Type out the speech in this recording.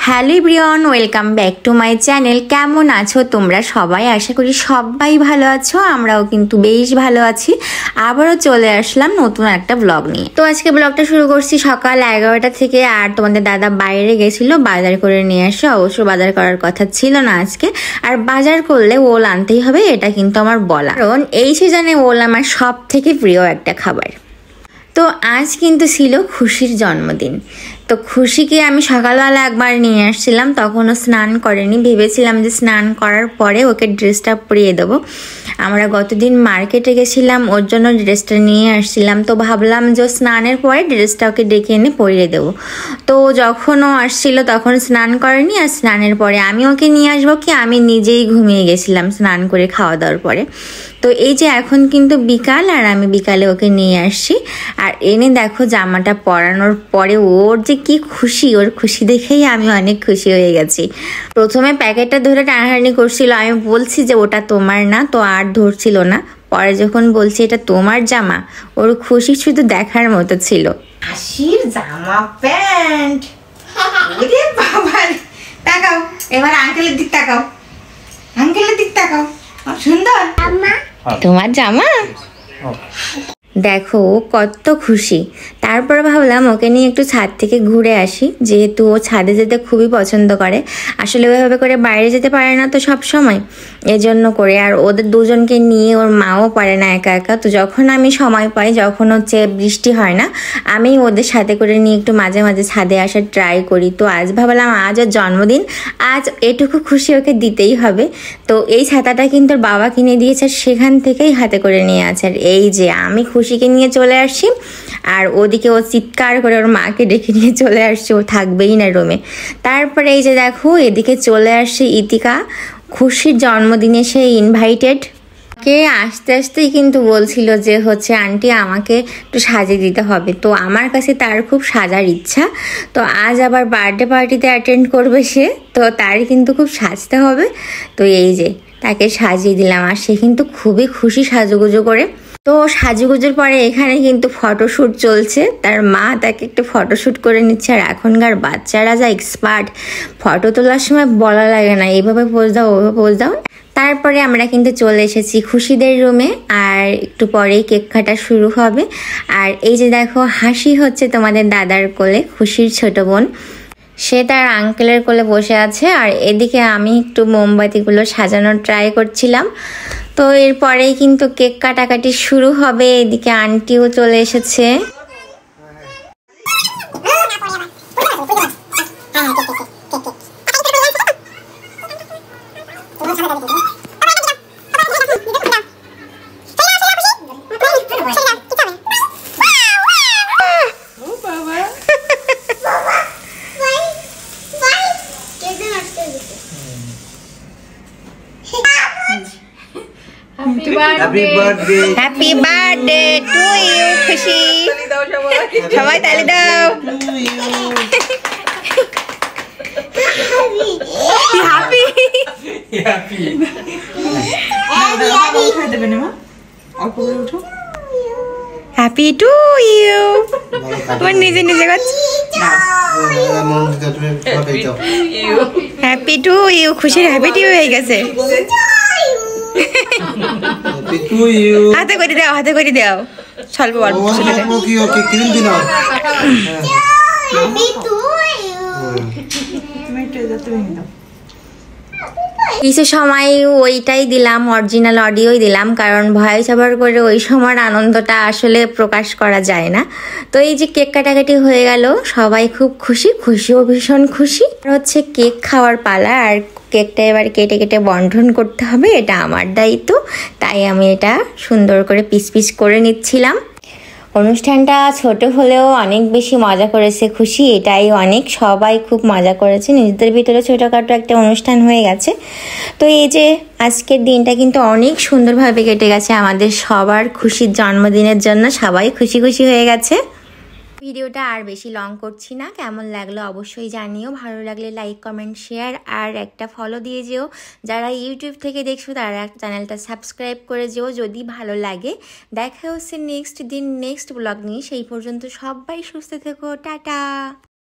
Hello everyone, welcome back to my channel. কেমন আছো তোমরা সবাই? আশা করি সবাই ভালো আছো, আমরাও কিন্তু বেশ ভালো আছি। আবারও চলে আসলাম নতুন একটা ব্লগ নিয়ে। তো আজকে ব্লগটা শুরু করছি সকাল 11টা থেকে। আর তোমাদের দাদা বাইরে গেছিল বাজার করে নিয়ে আসে। অবশ্য বাজার করার কথা ছিল না আজকে, আর বাজার করলে ওল আনতেই হবে, এটা কিন্তু আমার বলা, কারণ এই সিজনে ওল আমার সব থেকে প্রিয় একটা খাবার। তো আজ কিন্তু ছিল খুশির জন্মদিন। তো খুশিকে আমি সকালবেলা একবার নিয়ে আসছিলাম, তখনও স্নান করেনি। ভেবেছিলাম যে স্নান করার পরে ওকে ড্রেসটা পরিয়ে দেবো। আমরা গতদিন মার্কেটে গেছিলাম, ওর জন্য ড্রেসটা নিয়ে আসছিলাম। তো ভাবলাম যে স্নানের পরে ড্রেসটা ওকে ডেকে এনে পরিয়ে দেবো। তো যখন ও আসছিল তখন স্নান করেনি, আর স্নানের পরে আমি ওকে নিয়ে আসবো কি, আমি নিজেই ঘুমিয়ে গেছিলাম স্নান করে খাওয়া দাওয়ার পরে। তো এই যে এখন কিন্তু বিকাল, আর আমি বিকালে ওকে নিয়ে আসছি। আর এনে দেখো জামাটা পরানোর পরে ওর যে কি খুশি, ওর খুশি দেখেই আমি অনেক খুশি হয়ে গেছি। প্রথমে প্যাকেটটা ধরে টানাটানি করছিল, আমি বলছি যে ওটা তোমার না, তো আর ধরছিল না। পরে যখন বলছি এটা তোমার জামা, ওর খুশি শুধু দেখার মতো ছিল। হাসির জামা প্যান্ট, ওরে বাবা, তাকাও এবার আঙ্কেলের দিক তাকাও, আঙ্কেলের দিক তাকাও, সুন্দর তোমার জামা দেখো, ও কত খুশি। তারপর ভাবলাম ওকে নিয়ে একটু ছাদ থেকে ঘুরে আসি, যেহেতু ও ছাদে যেতে খুবই পছন্দ করে। আসলে ওইভাবে করে বাইরে যেতে পারে না তো সব সময়, এজন্য করে। আর ওদের দুজনকে নিয়ে ওর মাও পারে না একা একা। তো যখন আমি সময় পাই, যখন হচ্ছে বৃষ্টি হয় না, আমি ওদের সাথে করে নিয়ে একটু মাঝে মাঝে ছাদে আসার ট্রাই করি। তো আজ ভাবলাম আজ ওর জন্মদিন, আজ এটুকু খুশি ওকে দিতেই হবে। তো এই ছাতাটা কিন্তু ওর বাবা কিনে দিয়েছে, সেখান থেকেই হাতে করে নিয়ে আছে। আর এই যে আমি খুশিকে নিয়ে চলে আসছি, আর ওদিকে ও চিৎকার করে ওর মাকে ডেকে নিয়ে চলে আসছে, ও থাকবেই না রুমে। তারপরে এই যে দেখো এদিকে চলে আসছে ইতিকা, খুশির জন্মদিনে সে ইনভাইটেড। কে আস্তে আস্তেই কিন্তু বলছিল যে হচ্ছে আন্টি আমাকে একটু সাজিয়ে দিতে হবে। তো আমার কাছে তার খুব সাজার ইচ্ছা। তো আজ আবার বার্থডে পার্টিতে অ্যাটেন্ড করবে সে, তো তার কিন্তু খুব সাজতে হবে। তো এই যে তাকে সাজিয়ে দিলাম, আর সে কিন্তু খুবই খুশি সাজুগুজু করে। তো সাজুগুজুর পরে এখানে কিন্তু ফটোশ্যুট চলছে, তার মা তাকে একটু ফটোশ্যুট করে নিচ্ছে। আর এখনকার বাচ্চারা যা এক্সপার্ট, ফটো তোলার সময় বলা লাগে না এইভাবে পোজ দাও ওভাবে পোজ দাও। তারপরে আমরা কিন্তু চলে এসেছি খুশিদের রুমে, আর একটু পরেই কেক কাটা শুরু হবে। আর এই যে দেখো হাসি হচ্ছে তোমাদের দাদার কোলে, খুশির ছোট বোন, সে তার আঙ্কেলের কোলে বসে আছে। আর এদিকে আমি একটু মোমবাতিগুলো সাজানোর ট্রাই করছিলাম। তো এরপরেই কিন্তু কেক কাটাকাটি শুরু হবে। এদিকে আন্টিও চলে এসেছে। হ্যাপি বার্থডে টু ইউ খুশি, সবাই তালি দাও। Happy happy to you. তোমার নিজে নিজে হ্যাপি টু ইউ, খুশির হ্যাপি টু হয়ে গেছে। হাতে করে দাও, হাতে করে দাও, স্বল্প অল্প কিছু সময় ওইটাই দিলাম, অরিজিনাল অডিওই দিলাম, কারণ ভয়েস ওভার করে ওই সময়ের আনন্দটা আসলে প্রকাশ করা যায় না। তো এই যে কেক কাটাকাটি হয়ে গেল, সবাই খুব খুশি, খুশিও ভীষণ খুশি। হচ্ছে কেক খাওয়ার পালা, আর কেকটা এবার কেটে কেটে বন্টন করতে হবে, এটা আমার দায়িত্ব। তাই আমি এটা সুন্দর করে পিস পিস করে নিচ্ছিলাম। অনুষ্ঠানটা ছোট হলেও অনেক বেশি মজা করেছে খুশি, এটাই অনেক, সবাই খুব মজা করেছে। নিজেদের ভিতরে ছোটোখাটো একটা অনুষ্ঠান হয়ে গেছে। তো এই যে আজকের দিনটা কিন্তু অনেক সুন্দরভাবে কেটে গেছে আমাদের সবার খুশির জন্মদিনের জন্য, সবাই খুশি খুশি হয়ে গেছে। ভিডিওটা আর বেশি লং করছি না, কেমন লাগলো অবশ্যই জানিও, ভালো লাগলে লাইক কমেন্ট শেয়ার আর একটা ফলো দিয়ে যেও, যারা ইউটিউব থেকে দেখছো তারা চ্যানেলটা সাবস্ক্রাইব করে যেও যদি ভালো লাগে। দেখা হচ্ছে নেক্সট দিন নেক্সট ব্লগ নিয়ে, সেই পর্যন্ত সবাই সুস্থ থেকো, টাটা।